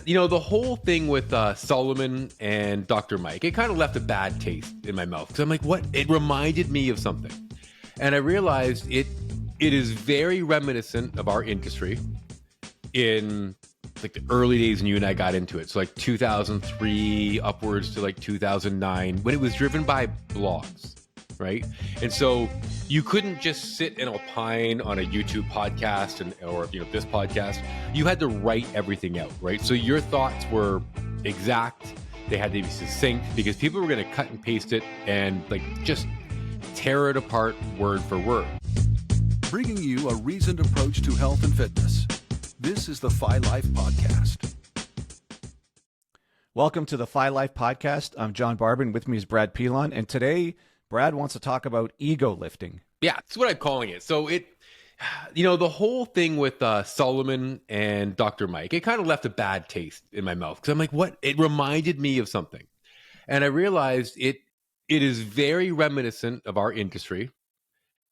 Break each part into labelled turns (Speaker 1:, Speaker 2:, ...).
Speaker 1: The whole thing with Solomon and Dr. Mike, it kind of left a bad taste in my mouth. Because I'm like, what? It reminded me of something. And I realized it is very reminiscent of our industry in like the early days when you and I got into it. So like 2003 upwards to like 2009, when it was driven by blogs, right? And so you couldn't just sit and opine on a YouTube podcast or this podcast. You had to write everything out, right? So your thoughts were exact. They had to be succinct because people were going to cut and paste it and like just tear it apart word for word.
Speaker 2: Bringing you a reasoned approach to health and fitness. This is the Phi Life Podcast.
Speaker 3: Welcome to the Phi Life Podcast. I'm John Barbin. With me is Brad Pilon. And today, Brad wants to talk about ego lifting.
Speaker 1: Yeah, that's what I'm calling it. So the whole thing with Solomon and Dr. Mike, it kind of left a bad taste in my mouth. Because I'm like, what? It reminded me of something. And I realized it is very reminiscent of our industry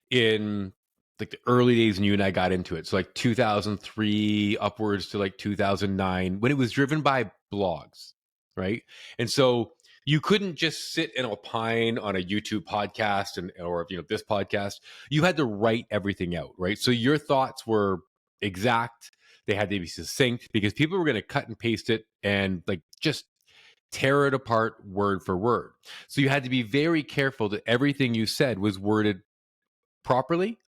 Speaker 1: in like the early days when you and I got into it. So like 2003 upwards to like 2009, when it was driven by blogs, right? And so you couldn't just sit and opine on a YouTube podcast or this podcast. You had to write everything out, right? So your thoughts were exact. They had to be succinct because people were going to cut and paste it and like just tear it apart word for word. So you had to be very careful that everything you said was worded properly.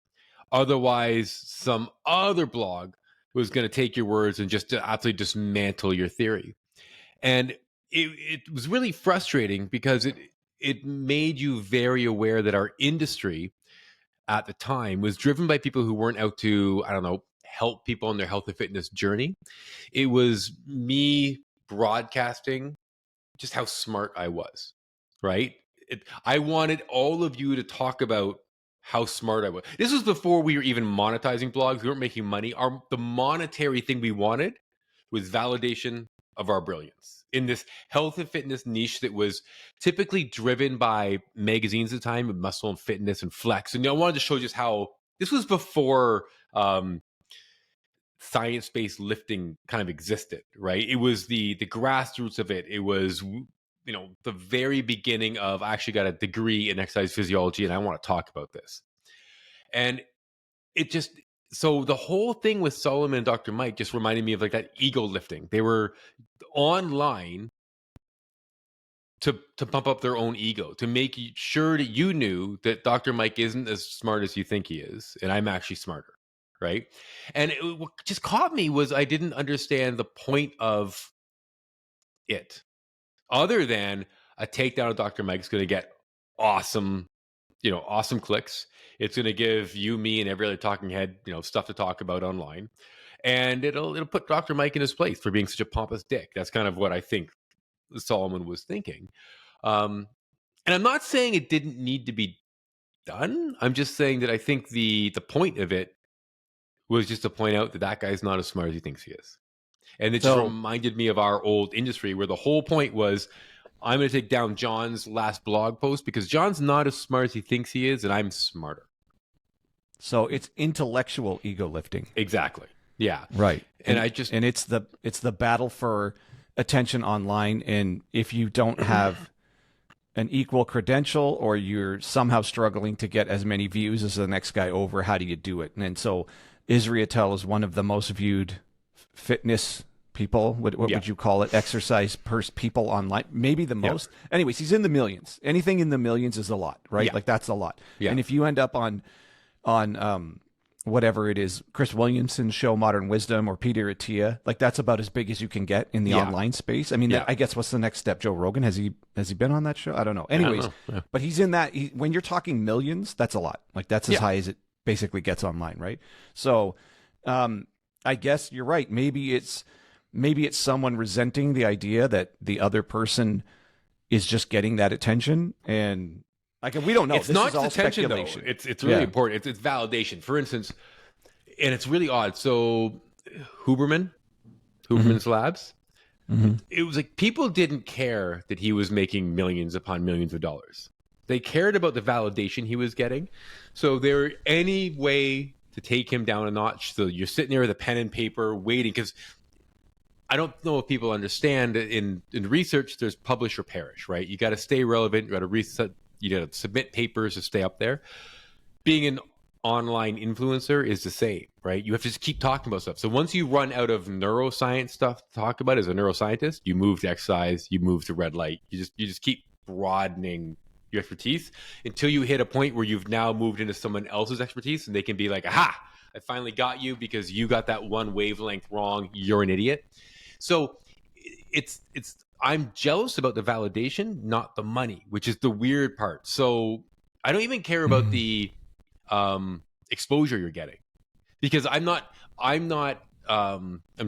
Speaker 1: Otherwise, some other blog was going to take your words and just absolutely dismantle your theory. And it was really frustrating because it made you very aware that our industry at the time was driven by people who weren't out to, help people on their health and fitness journey. It was me broadcasting just how smart I was, right? I wanted all of you to talk about how smart I was. This was before we were even monetizing blogs. We weren't making money. The monetary thing we wanted was validation of our brilliance in this health and fitness niche that was typically driven by magazines at the time, Muscle and Fitness and Flex. And I wanted to show just how this was before science-based lifting kind of existed, right? It was the grassroots of it. It was the very beginning of, I actually got a degree in exercise physiology and I want to talk about this. And so the whole thing with Solomon and Dr. Mike just reminded me of like that ego lifting. They were online to pump up their own ego, to make sure that you knew that Dr. Mike isn't as smart as you think he is. And I'm actually smarter, right? And what just caught me was I didn't understand the point of it. Other than a takedown of Dr. Mike is going to get awesome clicks. It's going to give you, me, and every other talking head, stuff to talk about online. And it'll put Dr. Mike in his place for being such a pompous dick. That's kind of what I think Solomon was thinking. And I'm not saying it didn't need to be done. I'm just saying that I think the point of it was just to point out that guy's not as smart as he thinks he is. And it just reminded me of our old industry where the whole point was, I'm going to take down John's last blog post because John's not as smart as he thinks he is, and I'm smarter.
Speaker 3: So it's intellectual ego lifting.
Speaker 1: Exactly. Yeah.
Speaker 3: Right.
Speaker 1: And
Speaker 3: it's the battle for attention online. And if you don't have an equal credential or you're somehow struggling to get as many views as the next guy over, how do you do it? And so Israel is one of the most viewed fitness people. What would you call it? Exercise people online, maybe the most. Anyways, he's in the millions. Anything in the millions is a lot, right?
Speaker 1: Yeah.
Speaker 3: Like that's a lot.
Speaker 1: Yeah.
Speaker 3: And if you end up on whatever it is, Chris Williamson's show, Modern Wisdom, or Peter Attia, like that's about as big as you can get in the online space. I mean, I guess what's the next step? Joe Rogan, has he been on that show? I don't know. Anyways, but he's in that. When you're talking millions, that's a lot. Like that's as high as it basically gets online, right? So, I guess you're right. Maybe it's someone resenting the idea that the other person is just getting that attention, and like we don't know.
Speaker 1: It's
Speaker 3: this
Speaker 1: not
Speaker 3: is all
Speaker 1: attention,
Speaker 3: speculation.
Speaker 1: though. It's really important. It's validation. For instance, and it's really odd. So Huberman's Labs. Mm-hmm. It was like people didn't care that he was making millions upon millions of dollars. They cared about the validation he was getting. So there any way to take him down a notch. So you're sitting there with a pen and paper waiting because I don't know if people understand in research, there's publish or perish, right? You got to stay relevant. You got to reset. You got to submit papers to stay up there. Being an online influencer is the same, right? You have to just keep talking about stuff. So once you run out of neuroscience stuff to talk about as a neuroscientist, you move to exercise, you move to red light. You just keep broadening your expertise until you hit a point where you've now moved into someone else's expertise, and they can be like, aha, I finally got you because you got that one wavelength wrong. You're an idiot. So it's I'm jealous about the validation, not the money, which is the weird part. So I don't even care about the exposure you're getting, because I'm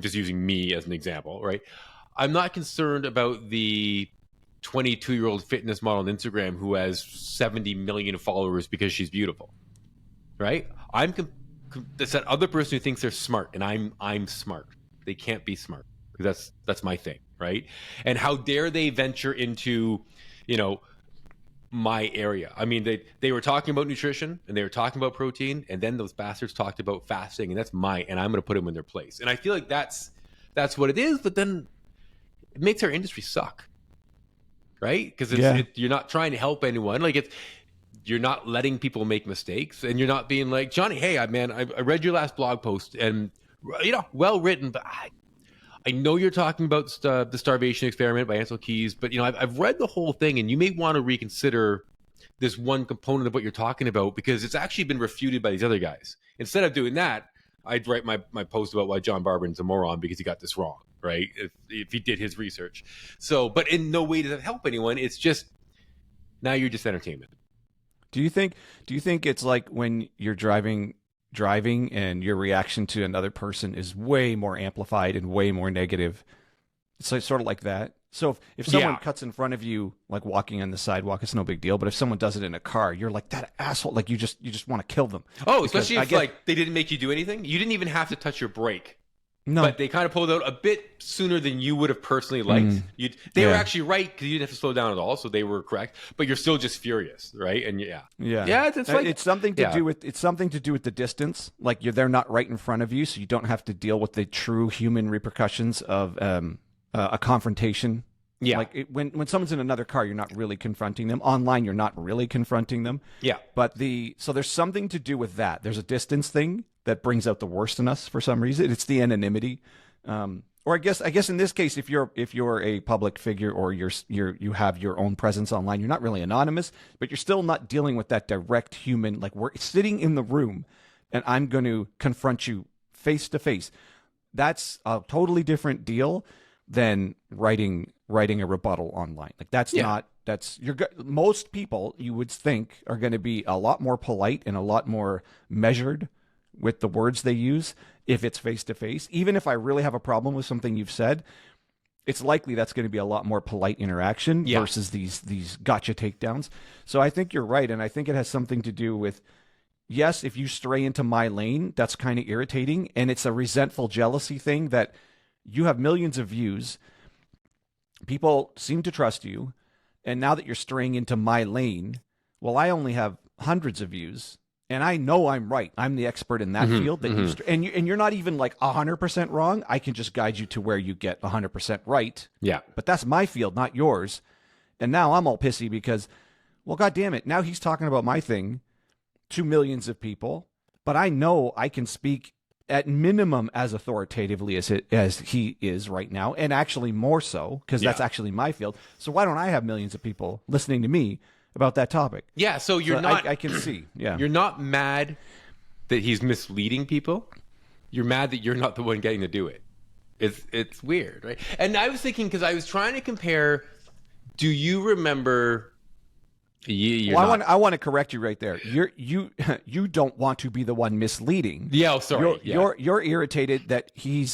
Speaker 1: just using me as an example, right? I'm not concerned about the 22-year-old fitness model on Instagram who has 70 million followers because she's beautiful, right? That's that other person who thinks they're smart, and I'm smart. They can't be smart, because that's my thing, right? And how dare they venture into, my area? I mean, they were talking about nutrition, and they were talking about protein, and then those bastards talked about fasting, and and I'm going to put them in their place. And I feel like that's what it is, but then it makes our industry suck, right? Because you're not trying to help anyone. Like, you're not letting people make mistakes, and you're not being like, Johnny, hey, I read your last blog post, and well written, but I know you're talking about the starvation experiment by Ansel Keys, but I've read the whole thing, and you may want to reconsider this one component of what you're talking about, because it's actually been refuted by these other guys. Instead of doing that, I'd write my post about why John Barber's a moron because he got this wrong, right? If he did his research. So, but in no way does that help anyone. It's just, now you're just entertainment.
Speaker 3: Do you think it's like when you're driving and your reaction to another person is way more amplified and way more negative? It's like, sort of like that. So if someone cuts in front of you, like walking on the sidewalk, it's no big deal. But if someone does it in a car, you're like, that asshole. Like, you just want to kill them.
Speaker 1: Oh, especially if like they didn't make you do anything. You didn't even have to touch your brake. No, but they kind of pulled out a bit sooner than you would have personally liked. They were actually right, because you didn't have to slow down at all, so they were correct. But you're still just furious, right? And it's something to do with the distance. Like, they're not right in front of you, so you don't have to deal with the true human repercussions of a confrontation. Yeah, like when someone's in another car, you're not really confronting them. Online, you're not really confronting them. Yeah, but so there's something to do with that. There's a distance thing that brings out the worst in us for some reason. It's the anonymity, or I guess in this case, if you're a public figure, or you have your own presence online, you're not really anonymous, but you're still not dealing with that direct human. Like, we're sitting in the room, and I'm going to confront you face to face. That's a totally different deal than writing a rebuttal online. Like, most people, you would think, are going to be a lot more polite and a lot more measured with the words they use if it's face to face. Even if I really have a problem with something you've said, it's likely that's going to be a lot more polite interaction versus these gotcha takedowns. So I think you're right, and I think it has something to do with, yes, if you stray into my lane, that's kind of irritating, and it's a resentful jealousy thing that you have millions of views. People seem to trust you, and now that you're straying into my lane, well, I only have hundreds of views, and I know I'm right. I'm the expert in that field. And you're not even like 100% wrong. I can just guide you to where you get 100% right. Yeah. But that's my field, not yours. And now I'm all pissy because, well, God damn it, now he's talking about my thing to millions of people, but I know I can speak at minimum as authoritatively as he is right now, and actually more so, because that's actually my field. So why don't I have millions of people listening to me about that topic? Yeah, so I can see. Yeah, you're not mad that he's misleading people. You're mad that you're not the one getting to do it. It's weird, right? And I was thinking, because I was trying to compare. Do you remember? I want to correct you right there. You don't want to be the one misleading. Yeah, sorry. You're irritated that he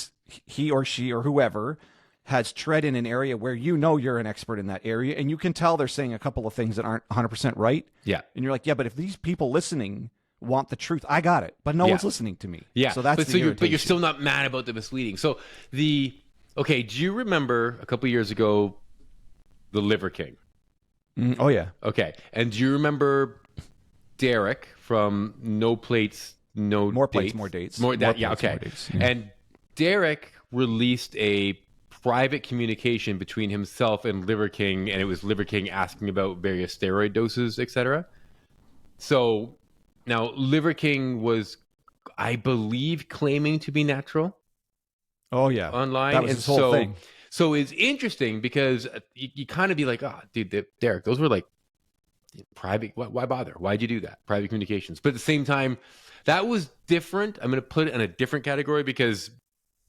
Speaker 1: or she or whoever has tread in an area where you're an expert in that area, and you can tell they're saying a couple of things that aren't 100% right. Yeah, and you're like, yeah, but if these people listening want the truth, I got it, but no one's listening to me. Yeah, so that's but you're still not mad about the misleading. So do you remember a couple of years ago, the Liver King? Oh, yeah. Okay. And do you remember Derek from No Plates, No More Dates? Plates, More Dates. Okay. More dates, yeah. And Derek released a private communication between himself and Liver King, and it was Liver King asking about various steroid doses, etc. So now Liver King was, I believe, claiming to be natural.
Speaker 3: Oh yeah,
Speaker 1: online.
Speaker 3: That was
Speaker 1: and
Speaker 3: his whole thing.
Speaker 1: So it's interesting because you kind of be like, oh, dude, Derek, those were like private. Why bother? Why'd you do that? Private communications. But at the same time, that was different. I'm going to put it in a different category because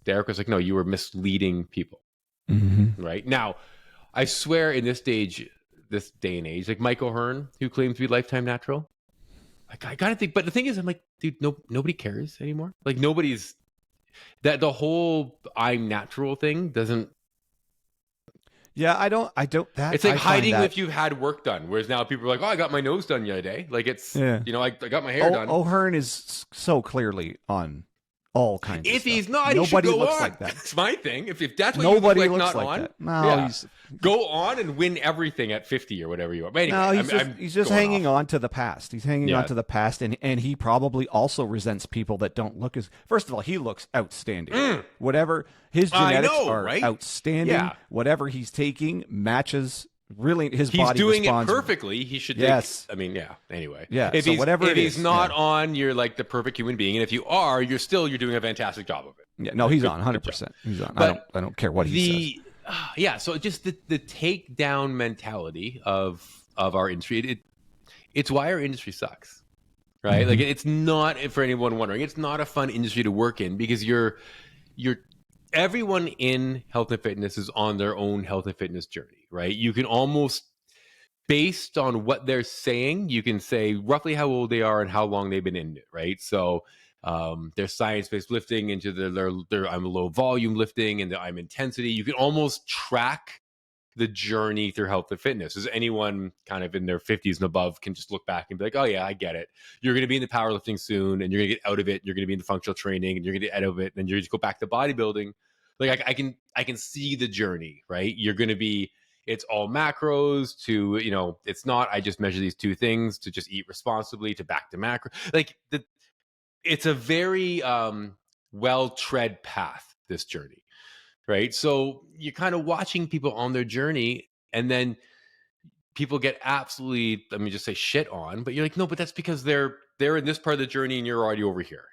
Speaker 1: Derek was like, no, you were misleading people.
Speaker 3: Mm-hmm.
Speaker 1: Right now, I swear in this day and age, like Michael Hearn, who claims to be lifetime natural, like I gotta think. But the thing is, I'm like, dude, nobody cares anymore. Like nobody's that the whole I'm natural thing doesn't.
Speaker 3: Yeah, I don't. That
Speaker 1: it's like
Speaker 3: I
Speaker 1: hiding
Speaker 3: that...
Speaker 1: if you've had work done. Whereas now people are like, oh, I got my nose done the other day. Like it's, I got my hair done.
Speaker 3: O'Hearn is so clearly on all kinds.
Speaker 1: If
Speaker 3: of stuff.
Speaker 1: he's not,
Speaker 3: nobody
Speaker 1: he should go
Speaker 3: looks
Speaker 1: on.
Speaker 3: like that.
Speaker 1: That's my thing. If that's what
Speaker 3: nobody
Speaker 1: you look
Speaker 3: looks
Speaker 1: like,
Speaker 3: like
Speaker 1: on,
Speaker 3: that. No, he's
Speaker 1: go on and win everything at 50 or whatever you are. But anyway,
Speaker 3: no, he's just hanging on to the past. He's hanging on to the past, and he probably also resents people that don't look as. First of all, he looks outstanding. Whatever his genetics are,
Speaker 1: right?
Speaker 3: Outstanding.
Speaker 1: Yeah.
Speaker 3: Whatever he's taking matches. Really, his
Speaker 1: he's
Speaker 3: body
Speaker 1: doing
Speaker 3: responds.
Speaker 1: it perfectly. He should.
Speaker 3: Yes.
Speaker 1: Anyway.
Speaker 3: Yeah.
Speaker 1: If
Speaker 3: so
Speaker 1: he's,
Speaker 3: whatever
Speaker 1: if
Speaker 3: it
Speaker 1: he's
Speaker 3: is,
Speaker 1: not on, you're like the perfect human being, and if you are, you're doing a fantastic job of it.
Speaker 3: Yeah. No, he's on 100%. He's on. I don't care what he says.
Speaker 1: Yeah. So just the takedown mentality of our industry. It's why our industry sucks, right?
Speaker 3: Mm-hmm.
Speaker 1: Like it's not, for anyone wondering, it's not a fun industry to work in because you're everyone in health and fitness is on their own health and fitness journey, right? You can almost, based on what they're saying, you can say roughly how old they are and how long they've been in it, right? So their science-based lifting into their I'm low volume lifting and the I'm intensity. You can almost track the journey through health and fitness. As anyone kind of in their 50s and above can just look back and be like, oh yeah, I get it. You're going to be in the powerlifting soon and you're going to get out of it. You're going to be in the functional training and you're going to get out of it. And then you're going to go back to bodybuilding. Like I can see the journey, right? You're going to be, it's all macros to, it's not, I just measure these two things, to just eat responsibly, to back to macro. Like it's a very well-tread path, this journey, right? So you're kind of watching people on their journey and then people get absolutely, let me just say, shit on, but you're like, no, but that's because they're in this part of the journey and you're already over here.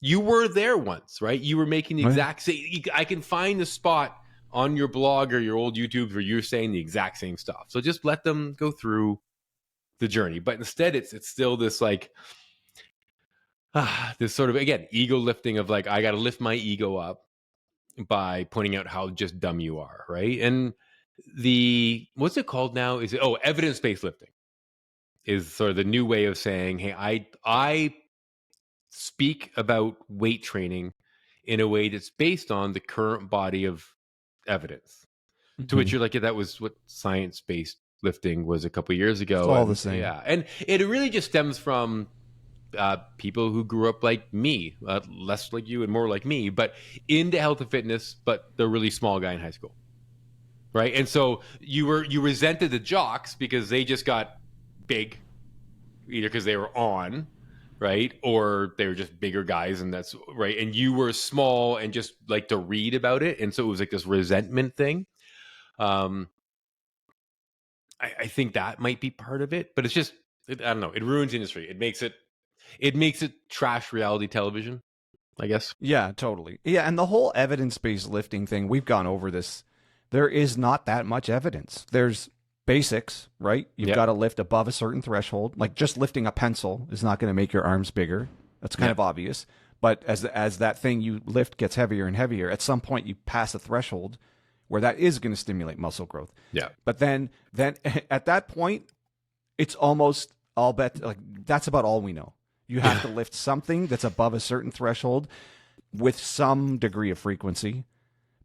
Speaker 1: You were there once, right? You were making the exact same. I can find the spot on your blog or your old YouTube where you're saying the exact same stuff. So just let them go through the journey. But instead, it's still this like, this sort of, again, ego lifting of like, I got to lift my ego up by pointing out how just dumb you are, right? And what's it called now? Is it, evidence-based lifting is sort of the new way of saying, hey, I speak about weight training in a way that's based on the current body of evidence. Mm-hmm. To which you're like, yeah, that was what science-based lifting was a couple of years ago.
Speaker 3: It's all the same.
Speaker 1: Yeah, and it really just stems from people who grew up like me, less like you and more like me, but into health and fitness, but the really small guy in high school, right? And so you resented the jocks because they just got big, either because they were on, right, or they were just bigger guys, and that's right. And you were small and just like to read about it, and so it was like this resentment thing. I think that might be part of it, but it's just, I don't know. It ruins the industry. It makes it trash reality television, I guess.
Speaker 3: Yeah, totally. Yeah, and the whole evidence-based lifting thing, we've gone over this. There is not that much evidence. There's basics, right? You've got to lift above a certain threshold. Like just lifting a pencil is not going to make your arms bigger. That's kind of obvious. But as that thing you lift gets heavier and heavier, at some point you pass a threshold where that is going to stimulate muscle growth.
Speaker 1: Yeah.
Speaker 3: But then at that point, it's almost all bet, like that's about all we know. You have to lift something that's above a certain threshold with some degree of frequency.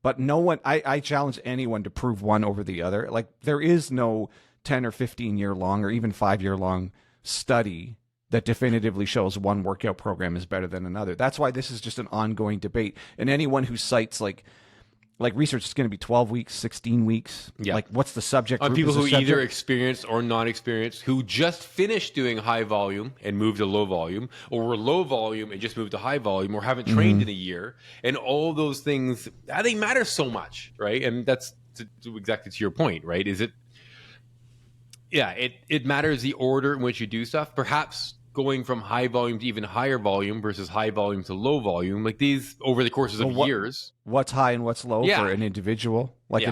Speaker 3: But no one, I challenge anyone to prove one over the other. Like there is no 10 or 15 year long or even 5 year long study that definitively shows one workout program is better than another. That's why this is just an ongoing debate. And anyone who cites like like research is going to be 12 weeks, 16 weeks.
Speaker 1: Yeah.
Speaker 3: Like what's the subject
Speaker 1: on
Speaker 3: group?
Speaker 1: people
Speaker 3: Is the
Speaker 1: who
Speaker 3: subject-
Speaker 1: either experienced or non-experienced, who just finished doing high volume and moved to low volume, or were low volume and just moved to high volume, or haven't trained in a year, and all those things, I think, matter so much, right? And that's exactly to your point, right? Is it? Yeah, it matters the order in which you do stuff. Perhaps going from high volume to even higher volume versus high volume to low volume, like these over the courses of years.
Speaker 3: What's high and what's low for an individual? Like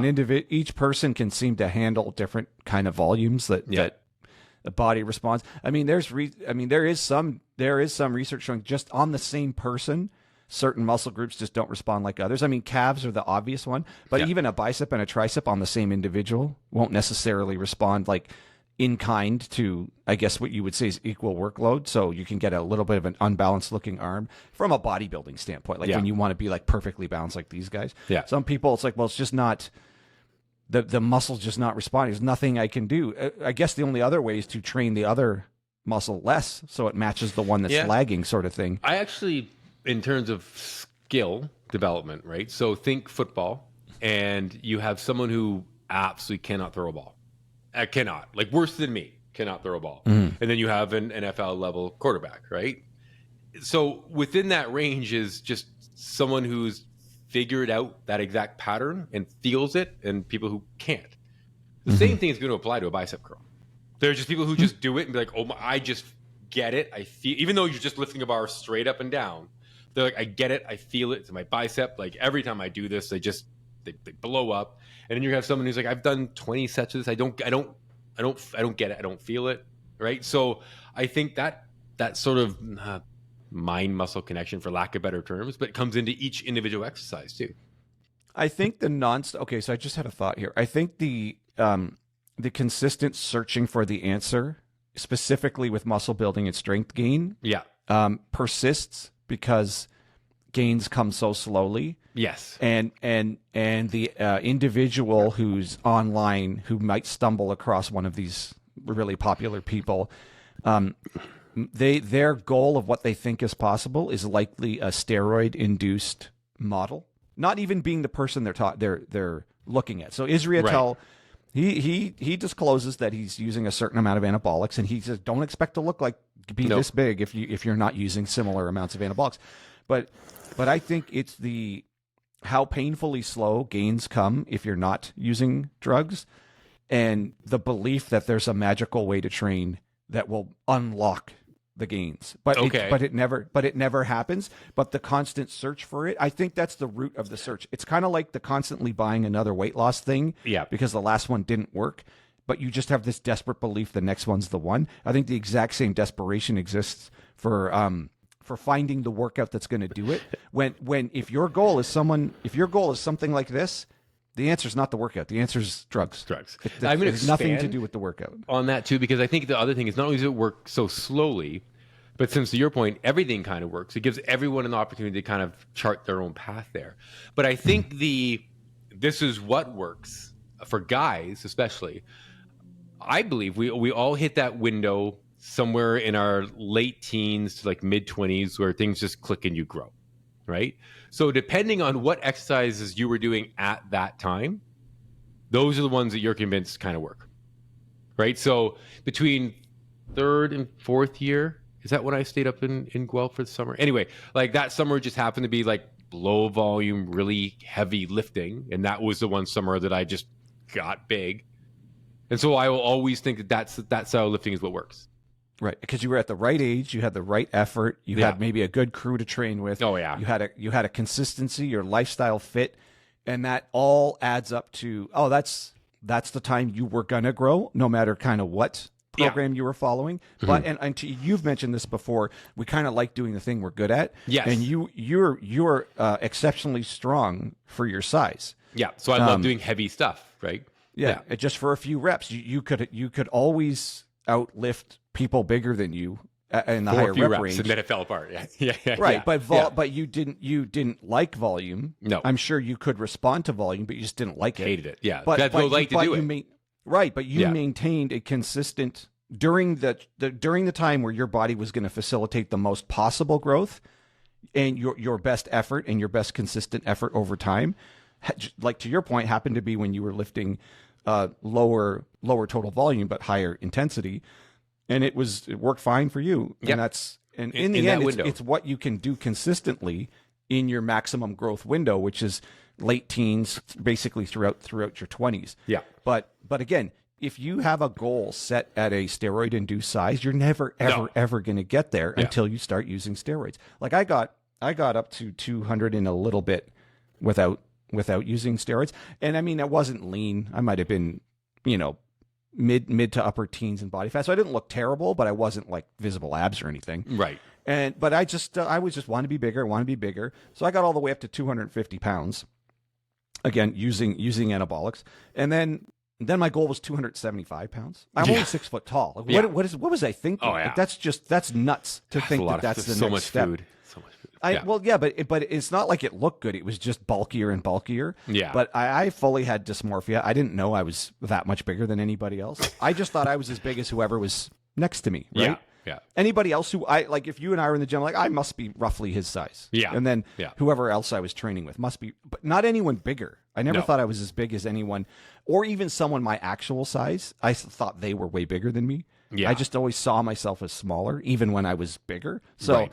Speaker 3: each person can seem to handle different kind of volumes that the body responds. I mean, there is some research showing just on the same person, certain muscle groups just don't respond like others. I mean, calves are the obvious one, but even a bicep and a tricep on the same individual won't necessarily respond like in kind to, I guess, what you would say is equal workload. So you can get a little bit of an unbalanced looking arm from a bodybuilding standpoint. Like when you want to be like perfectly balanced like these guys. Yeah. Some people, it's like, well, it's just not, the muscle's just not responding. There's nothing I can do. I guess the only other way is to train the other muscle less so it matches the one that's lagging, sort of thing.
Speaker 1: I actually, in terms of skill development, right? So think football, and you have someone who absolutely cannot throw a ball. Cannot, like worse than me, cannot throw a ball. And then you have an NFL level quarterback, right? So within that range is just someone who's figured out that exact pattern and feels it, and people who can't. The same thing is going to apply to a bicep curl. There's just people who just do it and be like, oh, my, I just get it. I feel, even though you're just lifting a bar straight up and down, they're like, I get it. I feel it. It's my bicep. Like every time I do this, they blow up. And then you have someone who's like, I've done 20 sets of this. I don't get it. I don't feel it. Right. So I think that sort of mind muscle connection, for lack of better terms, but it comes into each individual exercise too.
Speaker 3: I think okay, so I just had a thought here. I think the consistent searching for the answer, specifically with muscle building and strength gain, persists because gains come so slowly.
Speaker 1: Yes. And
Speaker 3: the individual who's online who might stumble across one of these really popular people, their goal of what they think is possible is likely a steroid-induced model, not even being the person they're looking at. So Israel, he discloses that he's using a certain amount of anabolics, and he says, don't expect to look like be this big if you're not using similar amounts of anabolics. But I think it's how painfully slow gains come if you're not using drugs, and the belief that there's a magical way to train that will unlock the gains. But it never happens. But the constant search for it, I think that's the root of the search. It's kind of like the constantly buying another weight loss thing because the last one didn't work. But you just have this desperate belief the next one's the one. I think the exact same desperation exists for finding the workout that's going to do it. If your goal is something like this, the answer is not the workout. The answer is drugs.
Speaker 1: I'm going to
Speaker 3: has nothing to do with the workout.
Speaker 1: On that too, because I think the other thing is not only does it work so slowly, but since to your point, everything kind of works. It gives everyone an opportunity to kind of chart their own path there. But I think this is what works for guys, especially. I believe we all hit that window somewhere in our late teens to like mid 20s where things just click and you grow, right? So depending on what exercises you were doing at that time, those are the ones that you're convinced kind of work, right? So between third and fourth year, is that when I stayed up in Guelph for the summer? Anyway, like that summer just happened to be like low volume, really heavy lifting. And that was the one summer that I just got big. And so I will always think that style of lifting is what works.
Speaker 3: Right, because you were at the right age, you had the right effort, you had maybe a good crew to train with.
Speaker 1: Oh yeah,
Speaker 3: you had a consistency, your lifestyle fit, and that all adds up to that's the time you were gonna grow, no matter kind of what program you were following. But and you've mentioned this before, we kind of like doing the thing we're good at.
Speaker 1: Yes,
Speaker 3: and you're exceptionally strong for your size.
Speaker 1: Yeah, so I love doing heavy stuff, right?
Speaker 3: Yeah, just for a few reps, you could always outlift people bigger than you in the higher rep range,
Speaker 1: and then it fell apart.
Speaker 3: Right. But you didn't like volume.
Speaker 1: No,
Speaker 3: I'm sure you could respond to volume, but you just didn't like it.
Speaker 1: Hated it. Yeah, but you like to do it.
Speaker 3: Right, but you maintained a consistent during the time where your body was going to facilitate the most possible growth, and your best effort and your best consistent effort over time. like to your point, happened to be when you were lifting lower total volume but higher intensity, and it worked fine for you.
Speaker 1: Yep.
Speaker 3: And in the end, it's what you can do consistently in your maximum growth window, which is late teens, basically throughout your 20s.
Speaker 1: Yeah.
Speaker 3: But again, if you have a goal set at a steroid-induced size, you're never ever going to get there until you start using steroids. Like I got up to 200 in a little bit without using steroids, and I mean, I wasn't lean. I might have been, mid to upper teens in body fat, so I didn't look terrible, but I wasn't like visible abs or anything.
Speaker 1: Right.
Speaker 3: But I just want to be bigger. So I got all the way up to 250 pounds. Again, using anabolics, and then my goal was 275 pounds. I'm only 6 foot tall. Like, what was I thinking?
Speaker 1: Oh, yeah.
Speaker 3: Like, that's nuts to think that's the
Speaker 1: so
Speaker 3: next
Speaker 1: much
Speaker 3: step.
Speaker 1: food. So much food.
Speaker 3: But it's not like it looked good. It was just bulkier and bulkier.
Speaker 1: Yeah.
Speaker 3: But I fully had dysmorphia. I didn't know I was that much bigger than anybody else. I just thought I was as big as whoever was next to me. Right?
Speaker 1: Yeah.
Speaker 3: Anybody else who if you and I were in the gym, like I must be roughly his size.
Speaker 1: Yeah.
Speaker 3: And then whoever else I was training with must be, but not anyone bigger. I never thought I was as big as anyone, or even someone my actual size. I thought they were way bigger than me. Yeah. I just always saw myself as smaller, even when I was bigger. So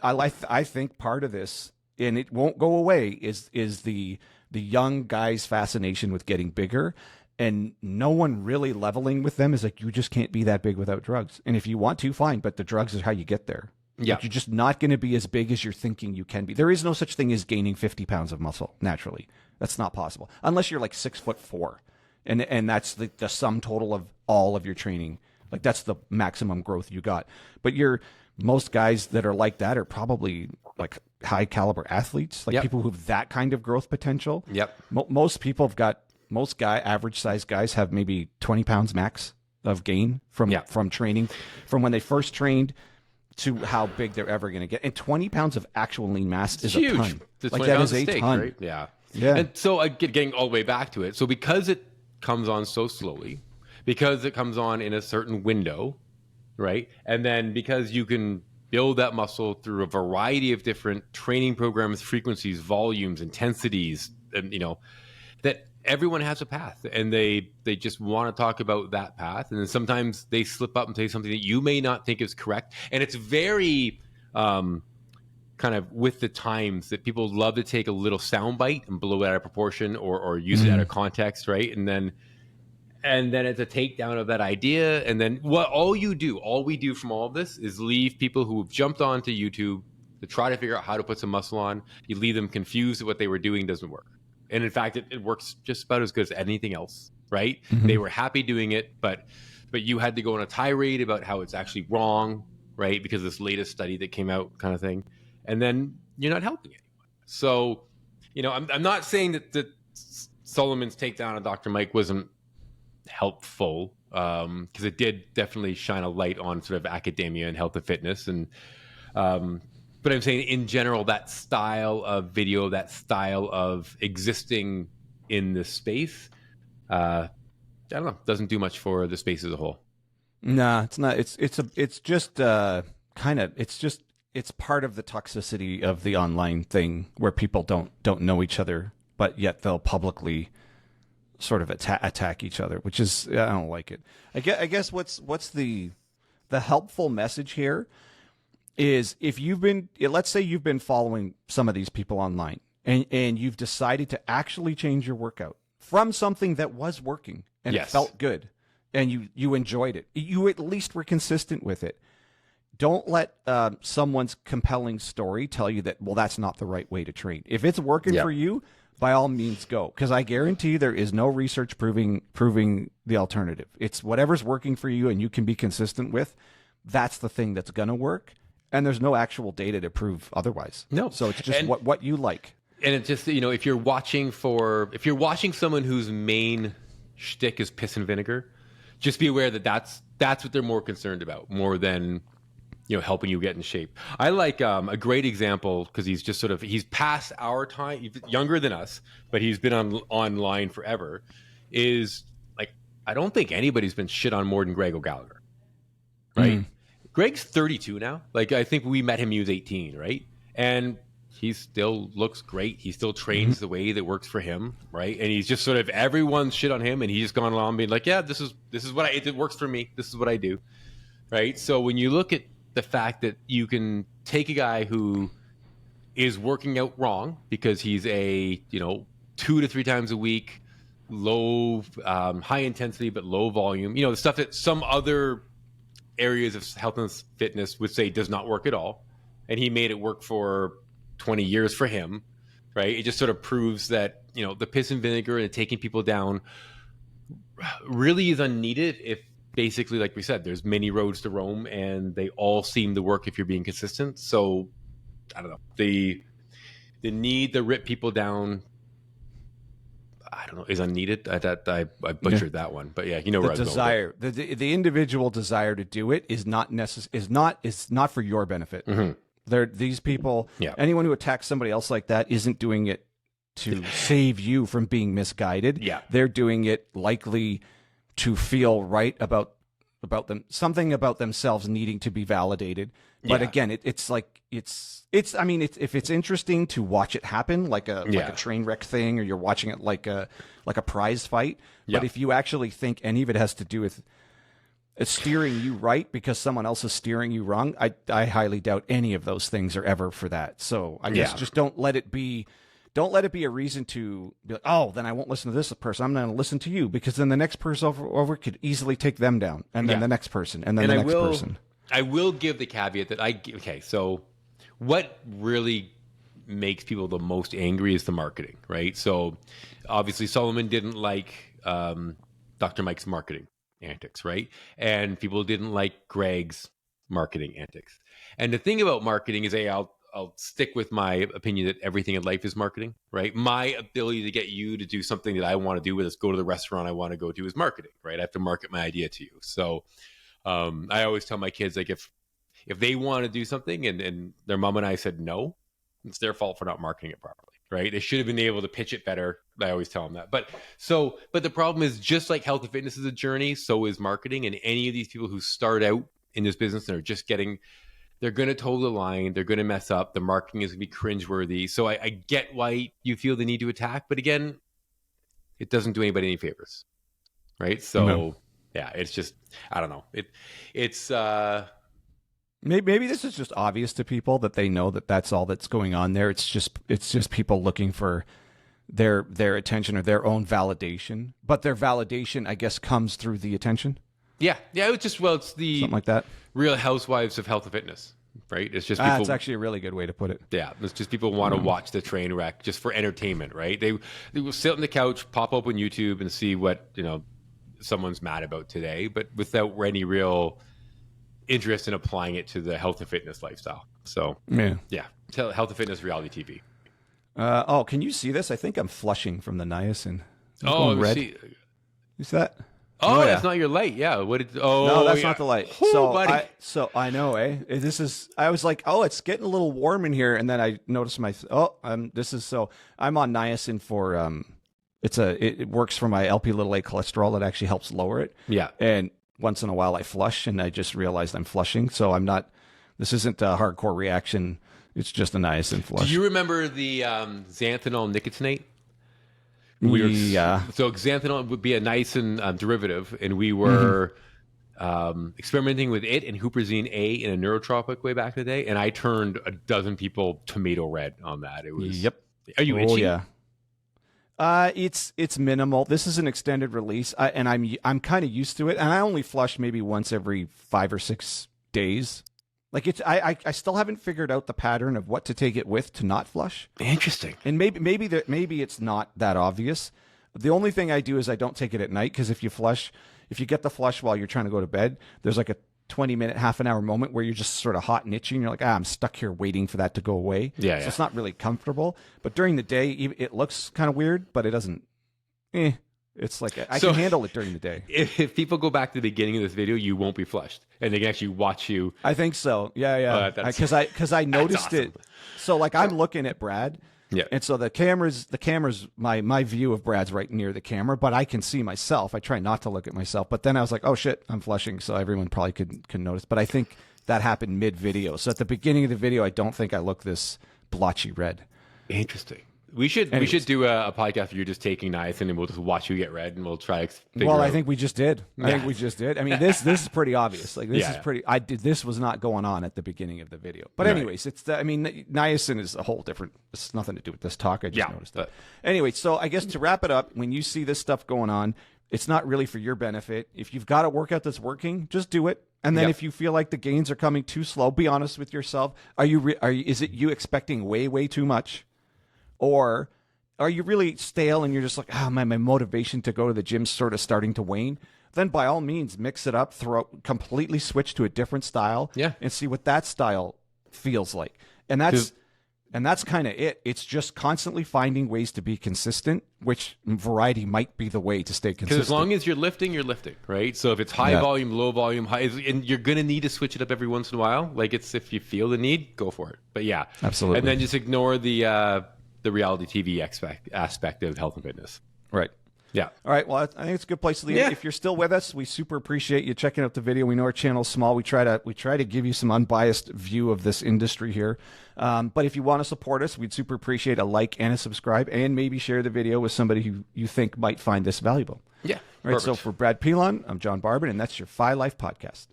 Speaker 3: I think part of this, and it won't go away, is the young guy's fascination with getting bigger. And no one really leveling with them is like, you just can't be that big without drugs. And if you want to, fine, but the drugs is how you get there.
Speaker 1: Yeah.
Speaker 3: Like, you're just not going to be as big as you're thinking you can be. There is no such thing as gaining 50 pounds of muscle naturally. That's not possible. Unless you're like 6'4", and that's the sum total of all of your training. Like that's the maximum growth you got. But most guys that are like that are probably like high caliber athletes, like people who have that kind of growth potential.
Speaker 1: Yep.
Speaker 3: Most average size guys have maybe 20 pounds max of gain from training, from when they first trained to how big they're ever going to get. And 20 pounds of actual lean mass is
Speaker 1: huge.
Speaker 3: A ton.
Speaker 1: Like that is a ton. Right? Yeah.
Speaker 3: Yeah.
Speaker 1: And so getting all the way back to it. So because it comes on so slowly, because it comes on in a certain window, right? And then because you can build that muscle through a variety of different training programs, frequencies, volumes, intensities, and that everyone has a path, and they just want to talk about that path. And then sometimes they slip up and say something that you may not think is correct. And it's very kind of with the times that people love to take a little soundbite and blow it out of proportion or use it out of context, right? And then it's a takedown of that idea. And then all we do from all of this is leave people who have jumped onto YouTube to try to figure out how to put some muscle on. You leave them confused that what they were doing doesn't work. And in fact, it works just about as good as anything else, right? Mm-hmm. They were happy doing it, but you had to go on a tirade about how it's actually wrong, right? Because of this latest study that came out, kind of thing. And then you're not helping anyone. So, I'm not saying that Solomon's takedown of Dr. Mike wasn't helpful, because it did definitely shine a light on sort of academia and health and fitness. And but I'm saying in general, that style of video, that style of existing in this space, I don't know, doesn't do much for the space as a whole.
Speaker 3: Nah, it's not. It's part of the toxicity of the online thing, where people don't know each other, but yet they'll publicly sort of attack each other, which is, I don't like it. I guess what's the helpful message here is, let's say you've been following some of these people online, and you've decided to actually change your workout from something that was working and it felt good, and you enjoyed it. You at least were consistent with it. Don't let someone's compelling story tell you that, well, that's not the right way to train. If it's working for you, by all means go, because I guarantee there is no research proving the alternative. It's whatever's working for you and you can be consistent with, that's the thing that's going to work. And there's no actual data to prove otherwise. No. So it's just what you like.
Speaker 1: And it's just, if you're watching someone whose main shtick is piss and vinegar, just be aware that that's what they're more concerned about, more than helping you get in shape. I like a great example, because he's past our time, he's younger than us, but he's been online forever, is like, I don't think anybody's been shit on more than Greg O'Gallagher, right? Greg's 32 now. Like, I think we met him, he was 18, right? And he still looks great. He still trains the way that works for him, right? And he's just sort of everyone's shit on him, and he's just gone along being like, yeah, this is what it works for me. This is what I do, right? So when you look at the fact that you can take a guy who is working out wrong because he's a 2 to 3 times a week, low, high intensity but low volume, the stuff that some other areas of health and fitness would say does not work at all, and he made it work for 20 years for him, right? It just sort of proves that the piss and vinegar and taking people down really is unneeded if basically, like we said, there's many roads to Rome and they all seem to work if you're being consistent. So I don't know, the need to rip people down, I don't know, is unneeded. I butchered that one, but yeah, where I was
Speaker 3: desire, going with it. The individual desire to do it is not not for your benefit. These people, anyone who attacks somebody else like that isn't doing it to save you from being misguided.
Speaker 1: Yeah,
Speaker 3: they're doing it likely to feel right about them, something about themselves needing to be validated. But again, it's I mean, if it's interesting to watch it happen, like a train wreck thing, or you're watching it like a prize fight. But if you actually think any of it has to do with steering you right because someone else is steering you wrong, I highly doubt any of those things are ever for that. So I guess just don't let it be a reason to be like, oh, then I won't listen to this person. I'm going to listen to you, because then the next person over could easily take them down, and then the next person, and then the next person.
Speaker 1: I will give the caveat that so what really makes people the most angry is the marketing, right? So obviously Solomon didn't like Dr. Mike's marketing antics, right? And people didn't like Greg's marketing antics. And the thing about marketing is, I'll stick with my opinion that everything in life is marketing, right? My ability to get you to do something that I want to do, whether it's go to the restaurant I want to go to, is marketing, right? I have to market my idea to you. So I always tell my kids, like, if they want to do something and their mom and I said no, it's their fault for not marketing it properly, right? They should have been able to pitch it better. I always tell them that. But the problem is, just like health and fitness is a journey, so is marketing. And any of these people who start out in this business and are just they're going to toe the line. They're going to mess up. The marketing is going to be cringeworthy. So I get why you feel the need to attack. But again, it doesn't do anybody any favors, right? So, yeah, it's just, I don't know. It's
Speaker 3: maybe this is just obvious to people that they know that that's all that's going on there. It's just people looking for their attention or their own validation. But their validation, I guess, comes through the attention.
Speaker 1: Yeah. It's the
Speaker 3: something like that.
Speaker 1: Real Housewives of Health and Fitness, right? It's just people.
Speaker 3: That's actually a really good way to put it.
Speaker 1: Yeah, it's just people want to watch the train wreck just for entertainment, right? They will sit on the couch, pop open YouTube, and see what someone's mad about today, but without any real interest in applying it to the health and fitness lifestyle. So health and fitness reality TV.
Speaker 3: Can you see this? I think I'm flushing from the niacin.
Speaker 1: Red.
Speaker 3: See. Is that?
Speaker 1: Oh, that's not your light. Yeah.
Speaker 3: No, that's not the light.
Speaker 1: Ooh, buddy.
Speaker 3: I know, I was like, it's getting a little warm in here, and then I noticed I'm on niacin for it works for my LP(a) cholesterol. It actually helps lower it.
Speaker 1: Yeah.
Speaker 3: And once in a while I flush, and I just realized I'm flushing, so I'm not. This isn't a hardcore reaction. It's just a niacin flush.
Speaker 1: Do you remember the xanthanol nicotinate? So xanthanol would be a niacin derivative, and we were experimenting with it and huperzine A in a neurotropic way back in the day, and I turned a dozen people tomato red on that. It was.
Speaker 3: Yep.
Speaker 1: Are you itchy?
Speaker 3: Oh yeah. It's minimal. This is an extended release, and I'm kind of used to it, and I only flush maybe once every 5 or 6 days. Like I still haven't figured out the pattern of what to take it with to not flush.
Speaker 1: Interesting.
Speaker 3: And maybe it's not that obvious. The only thing I do is I don't take it at night, because if you get the flush while you're trying to go to bed, there's like a 20-minute, half an hour moment where you're just sort of hot and itchy, and you're like, I'm stuck here waiting for that to go away. So it's not really comfortable. But during the day, it looks kind of weird, but it doesn't. It's like I can handle it during the day.
Speaker 1: If people go back to the beginning of this video, you won't be flushed, and they can actually watch you.
Speaker 3: I think so. Yeah. Because I noticed awesome. It. So like I'm looking at Brad.
Speaker 1: Yeah.
Speaker 3: And so the camera's my view of Brad's right near the camera, but I can see myself. I try not to look at myself, but then I was like, oh shit, I'm flushing. So everyone probably could notice. But I think that happened mid-video. So at the beginning of the video, I don't think I look this blotchy red.
Speaker 1: Interesting. We should do a podcast where you're just taking niacin and we'll just watch you get red and we'll try to figure out.
Speaker 3: I think we just did. I mean, this is pretty obvious. Like this is pretty. This was not going on at the beginning of the video. But anyways, niacin is a whole different. It's nothing to do with this talk. I just noticed that. Anyway, so I guess to wrap it up, when you see this stuff going on, it's not really for your benefit. If you've got a workout that's working, just do it. And then if you feel like the gains are coming too slow, be honest with yourself. Is it you expecting way too much? Or are you really stale and you're just like, my motivation to go to the gym sort of starting to wane? Then by all means, mix it up, completely switch to a different style and see what that style feels like. And that's kind of it. It's just constantly finding ways to be consistent, which variety might be the way to stay consistent.
Speaker 1: Because as long as you're lifting, right? So if it's high volume, low volume, and you're going to need to switch it up every once in a while. Like if you feel the need, go for it. But yeah.
Speaker 3: Absolutely.
Speaker 1: And then just ignore the reality TV aspect of health and fitness.
Speaker 3: Right.
Speaker 1: Yeah.
Speaker 3: All right. Well, I think it's a good place to leave it. If you're still with us, we super appreciate you checking out the video. We know our channel's small. We try to give you some unbiased view of this industry here. But if you want to support us, we'd super appreciate a like and a subscribe, and maybe share the video with somebody who you think might find this valuable.
Speaker 1: Yeah.
Speaker 3: All right. Perfect. So for Brad Pilon, I'm John Barbin, and that's your Phi Life Podcast.